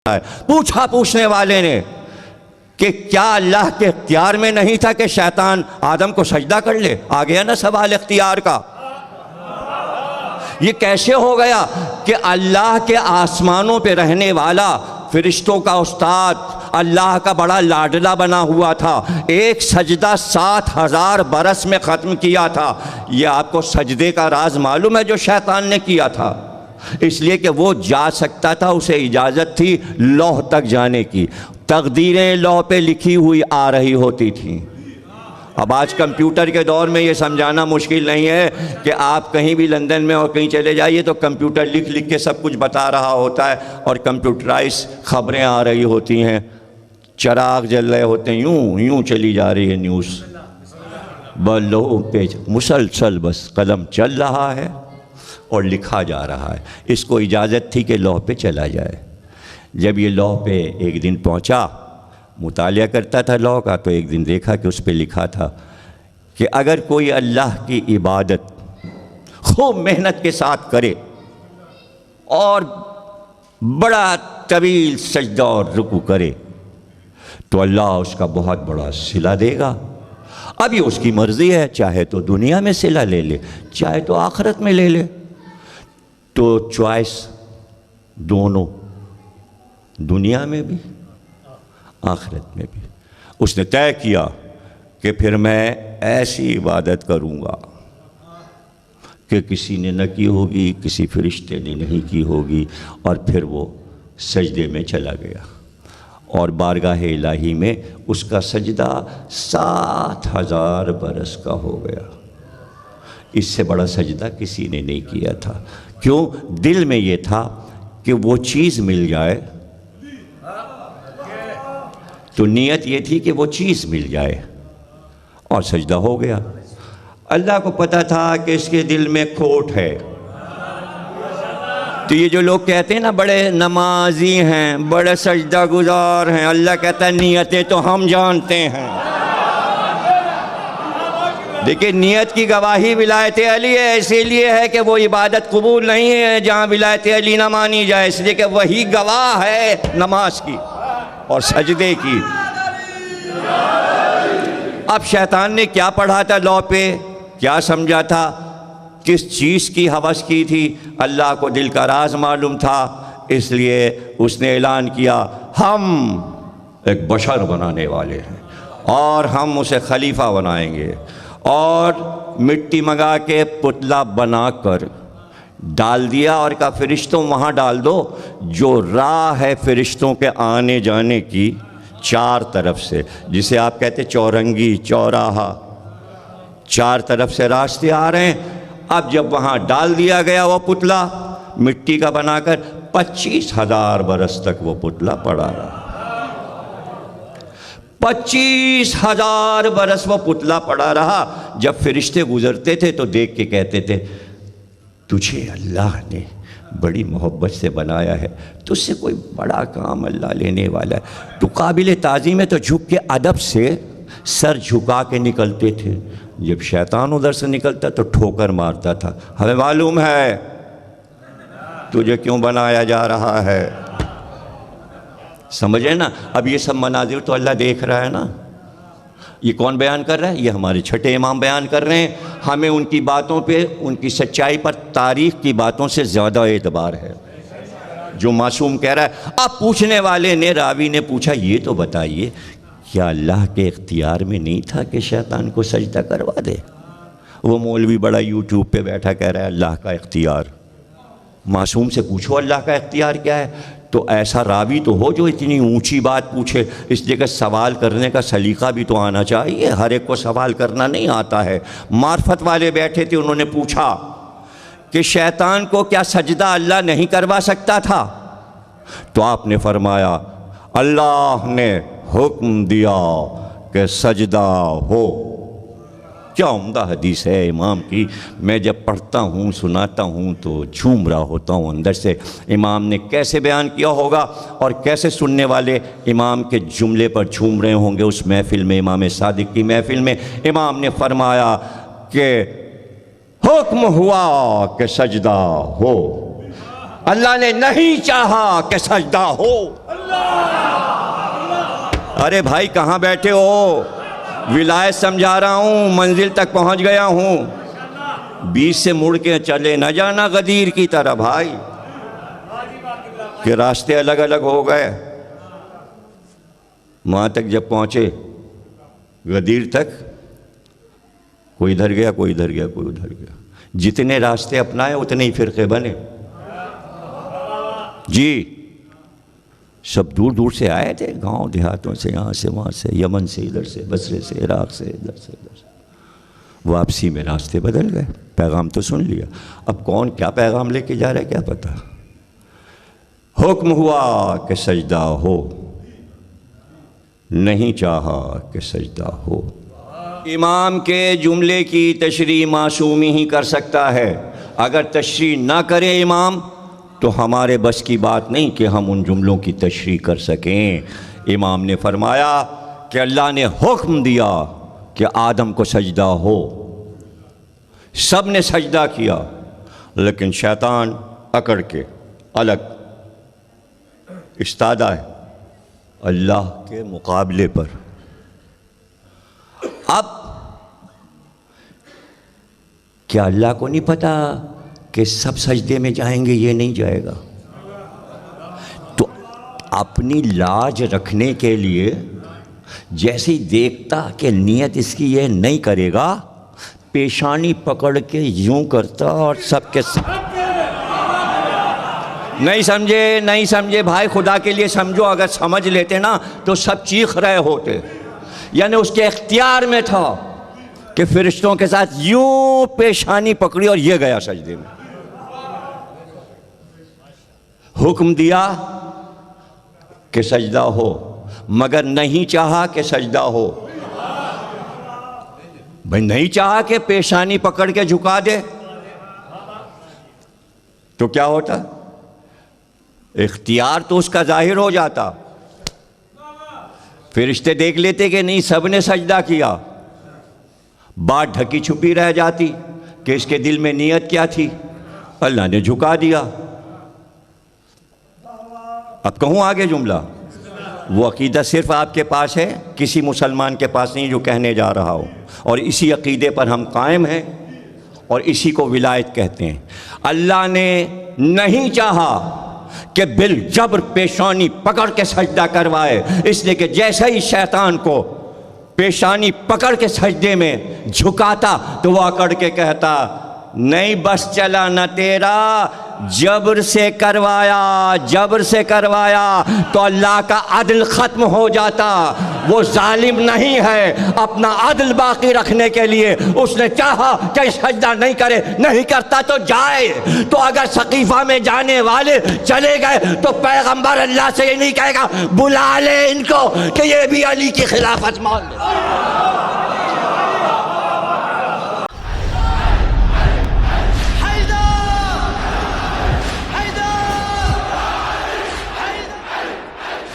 پوچھا پوچھنے والے نے کہ کیا اللہ کے اختیار میں نہیں تھا کہ شیطان آدم کو سجدہ کر لے؟ آ گیا نا سوال اختیار کا۔ یہ کیسے ہو گیا کہ اللہ کے آسمانوں پہ رہنے والا، فرشتوں کا استاد، اللہ کا بڑا لاڈلا بنا ہوا تھا، ایک سجدہ 7,000 برس میں ختم کیا تھا؟ یہ آپ کو سجدے کا راز معلوم ہے جو شیطان نے کیا تھا؟ اس لیے کہ وہ جا سکتا تھا، اسے اجازت تھی لوح تک جانے کی، تقدیریں لوح پہ لکھی ہوئی آ رہی ہوتی تھیں۔ اب آج کمپیوٹر کے دور میں یہ سمجھانا مشکل نہیں ہے کہ آپ کہیں بھی لندن میں اور کہیں چلے جائیے تو کمپیوٹر لکھ لکھ کے سب کچھ بتا رہا ہوتا ہے، اور کمپیوٹرائز خبریں آ رہی ہوتی ہیں، چراغ جل رہے ہوتے ہیں، یوں چلی جا رہی ہے نیوز، لوح پہ مسلسل بس قلم چل رہا ہے اور لکھا جا رہا ہے۔ اس کو اجازت تھی کہ لوح پہ چلا جائے۔ جب یہ لوح پہ ایک دن پہنچا، مطالعہ کرتا تھا لوح کا، تو ایک دن دیکھا کہ اس پہ لکھا تھا کہ اگر کوئی اللہ کی عبادت خوب محنت کے ساتھ کرے اور بڑا طویل سجدہ اور رکوع کرے تو اللہ اس کا بہت بڑا صلہ دے گا۔ اب یہ اس کی مرضی ہے، چاہے تو دنیا میں صلہ لے لے، چاہے تو آخرت میں لے لے، تو چوائس دونوں، دنیا میں بھی آخرت میں بھی۔ اس نے طے کیا کہ پھر میں ایسی عبادت کروں گا کہ کسی نے نہ کی ہوگی، کسی فرشتے نے نہیں کی ہوگی، اور پھر وہ سجدے میں چلا گیا، اور بارگاہ الہی میں اس کا سجدہ 7,000 برس کا ہو گیا۔ اس سے بڑا سجدہ کسی نے نہیں کیا تھا۔ کیوں؟ دل میں یہ تھا کہ وہ چیز مل جائے، تو نیت یہ تھی کہ وہ چیز مل جائے، اور سجدہ ہو گیا۔ اللہ کو پتہ تھا کہ اس کے دل میں کھوٹ ہے۔ تو یہ جو لوگ کہتے ہیں نا بڑے نمازی ہیں، بڑے سجدہ گزار ہیں، اللہ کہتا ہے نیتیں تو ہم جانتے ہیں۔ دیکھیں نیت کی گواہی ولایت علی ہے، اسی لیے ہے کہ وہ عبادت قبول نہیں ہے جہاں ولایت علی نہ مانی جائے، اس لیے کہ وہی گواہ ہے نماز کی اور سجدے کی۔ اب شیطان نے کیا پڑھا تھا لوح پہ، کیا سمجھا تھا، کس چیز کی ہوس کی تھی، اللہ کو دل کا راز معلوم تھا، اس لیے اس نے اعلان کیا ہم ایک بشر بنانے والے ہیں اور ہم اسے خلیفہ بنائیں گے، اور مٹی منگا کے پتلا بنا کر ڈال دیا اور کہا فرشتوں وہاں ڈال دو، جو راہ ہے فرشتوں کے آنے جانے کی چار طرف سے، جسے آپ کہتے چورنگی، چوراہا، چار طرف سے راستے آ رہے ہیں۔ اب جب وہاں ڈال دیا گیا وہ پتلا مٹی کا بنا کر، 25,000 برس تک وہ پتلا پڑا رہا۔ 25,000 برس وہ پتلا پڑا رہا۔ جب فرشتے گزرتے تھے تو دیکھ کے کہتے تھے تجھے اللہ نے بڑی محبت سے بنایا ہے، تجھ سے کوئی بڑا کام اللہ لینے والا ہے، تو قابل تعظیم ہے، تو جھک کے ادب سے سر جھکا کے نکلتے تھے۔ جب شیطان ادھر سے نکلتا تو ٹھوکر مارتا تھا، ہمیں معلوم ہے تجھے کیوں بنایا جا رہا ہے۔ سمجھے نا؟ اب یہ سب مناظر تو اللہ دیکھ رہا ہے نا۔ یہ کون بیان کر رہا ہے؟ یہ ہمارے چھٹے امام بیان کر رہے ہیں۔ ہمیں ان کی باتوں پہ، ان کی سچائی پر تاریخ کی باتوں سے زیادہ اعتبار ہے۔ جو معصوم کہہ رہا ہے، اب پوچھنے والے نے، راوی نے پوچھا یہ تو بتائیے کیا اللہ کے اختیار میں نہیں تھا کہ شیطان کو سجدہ کروا دے؟ وہ مولوی بڑا یوٹیوب پہ بیٹھا کہہ رہا ہے اللہ کا اختیار۔ معصوم سے پوچھو اللہ کا اختیار کیا ہے، تو ایسا راوی تو ہو جو اتنی اونچی بات پوچھے۔ اس لیے کہ سوال کرنے کا سلیقہ بھی تو آنا چاہیے، ہر ایک کو سوال کرنا نہیں آتا ہے۔ معرفت والے بیٹھے تھے، انہوں نے پوچھا کہ شیطان کو کیا سجدہ اللہ نہیں کروا سکتا تھا؟ تو آپ نے فرمایا اللہ نے حکم دیا کہ سجدہ ہو۔ کیا عمدہ حدیث ہے امام کی، میں جب پڑھتا ہوں سناتا ہوں تو جھوم رہا ہوتا ہوں اندر سے۔ امام نے کیسے بیان کیا ہوگا اور کیسے سننے والے امام کے جملے پر جھوم رہے ہوں گے اس محفل میں، امام صادق کی محفل میں۔ امام نے فرمایا کہ حکم ہوا کہ سجدہ ہو، اللہ نے نہیں چاہا کہ سجدہ ہو۔ ارے بھائی کہاں بیٹھے ہو؟ ولایت سمجھا رہا ہوں، منزل تک پہنچ گیا ہوں، بیچ سے مڑ کے چلے نہ جانا غدیر کی طرح بھائی، کہ راستے الگ الگ ہو گئے۔ وہاں تک جب پہنچے غدیر تک، کوئی ادھر گیا، کوئی ادھر گیا، کوئی ادھر گیا، جتنے راستے اپنائے اتنے ہی فرقے بنے جی۔ سب دور دور سے آئے تھے، گاؤں دیہاتوں سے، یہاں سے وہاں سے، یمن سے، ادھر سے، بصرے سے، عراق سے، ادھر سے ادھر سے۔ واپسی میں راستے بدل گئے، پیغام تو سن لیا، اب کون کیا پیغام لے کے جا رہا ہے کیا پتہ۔ حکم ہوا کہ سجدہ ہو، نہیں چاہا کہ سجدہ ہو۔ امام کے جملے کی تشریح معصوم ہی کر سکتا ہے، اگر تشریح نہ کرے امام تو ہمارے بس کی بات نہیں کہ ہم ان جملوں کی تشریح کر سکیں۔ امام نے فرمایا کہ اللہ نے حکم دیا کہ آدم کو سجدہ ہو، سب نے سجدہ کیا، لیکن شیطان اکڑ کے الگ استادہ ہے اللہ کے مقابلے پر۔ اب کیا اللہ کو نہیں پتا کہ سب سجدے میں جائیں گے؟ یہ نہیں جائے گا، تو اپنی لاج رکھنے کے لیے جیسے ہی دیکھتا کہ نیت اس کی یہ نہیں کرے گا، پیشانی پکڑ کے یوں کرتا اور سب کے سب۔ نہیں سمجھے بھائی، خدا کے لیے سمجھو، اگر سمجھ لیتے نا تو سب چیخ رہے ہوتے۔ یعنی اس کے اختیار میں تھا کہ فرشتوں کے ساتھ یوں پیشانی پکڑی اور یہ گیا سجدے میں۔ حکم دیا کہ سجدہ ہو، مگر نہیں چاہا کہ سجدہ ہو۔ بھئی نہیں چاہا کہ پیشانی پکڑ کے جھکا دے تو کیا ہوتا؟ اختیار تو اس کا ظاہر ہو جاتا، فرشتے دیکھ لیتے کہ نہیں سب نے سجدہ کیا، بات ڈھکی چھپی رہ جاتی کہ اس کے دل میں نیت کیا تھی، اللہ نے جھکا دیا۔ اب کہوں آگے جملہ، وہ عقیدہ صرف آپ کے پاس ہے، کسی مسلمان کے پاس نہیں جو کہنے جا رہا ہو، اور اسی عقیدے پر ہم قائم ہیں اور اسی کو ولایت کہتے ہیں۔ اللہ نے نہیں چاہا کہ بالجبر پیشانی پکڑ کے سجدہ کروائے، اس لیے کہ جیسے ہی شیطان کو پیشانی پکڑ کے سجدے میں جھکاتا تو وہ اکڑ کے کہتا نہیں بس چلا نہ تیرا، جبر سے کروایا تو اللہ کا عدل ختم ہو جاتا۔ وہ ظالم نہیں ہے، اپنا عدل باقی رکھنے کے لیے اس نے چاہا کہ سجدہ نہیں کرے، نہیں کرتا تو جائے۔ تو اگر سقیفہ میں جانے والے چلے گئے تو پیغمبر اللہ سے یہ نہیں کہے گا بلا لے ان کو کہ یہ بھی علی کی خلافت مان لے۔